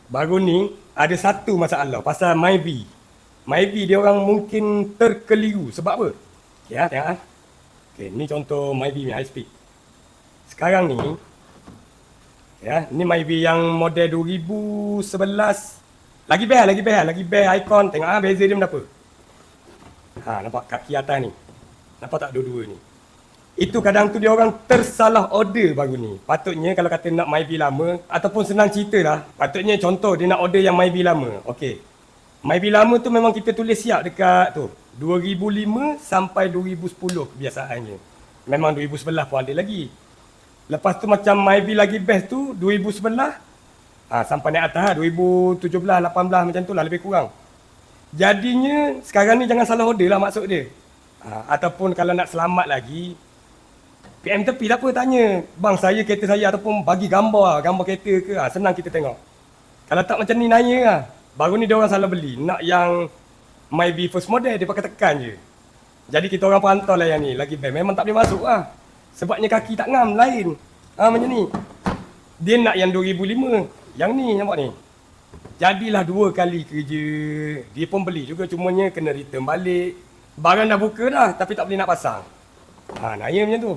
Baru ni ada satu masalah pasal Myvi. Myvi dia orang mungkin terkeliru. Sebab apa? Okay, tengok. Okay, ni contoh Myvi high speed. Sekarang ni, ni Myvi yang model 2011. Lagi best icon. Tengok beza dia berapa. Nampak kaki atas ni. Nampak tak dua-dua ni? Itu kadang tu dia orang tersalah order baru ni. Patutnya kalau kata nak Myvi lama, ataupun senang cerita lah, patutnya contoh dia nak order yang Myvi lama. Okey. Myvi lama tu memang kita tulis siap dekat tu. 2005 sampai 2010 kebiasaannya. Memang 2011 pun ada lagi. Lepas tu macam Myvi lagi best tu 2011 sampai naik atas 2017, 18 macam tu lah lebih kurang. Jadinya sekarang ni jangan salah order lah maksud dia. Ataupun kalau nak selamat lagi, PM tepi tak apa tanya, bang saya kereta saya ataupun bagi gambar kereta ke, senang kita tengok. Kalau tak macam ni nanya lah. Baru ni dia orang salah beli, nak yang Myvi first model dia pakai tekan je. Jadi kita orang pantau lah yang ni, lagi best. Memang tak boleh masuk lah. Sebabnya kaki tak ngam, lain. Macam ni. Dia nak yang 2005, yang ni nampak ni. Jadilah 2 kali kerja. Dia pun beli juga, cumanya kena return balik. Barang dah buka dah, tapi tak boleh nak pasang. Naya macam tu.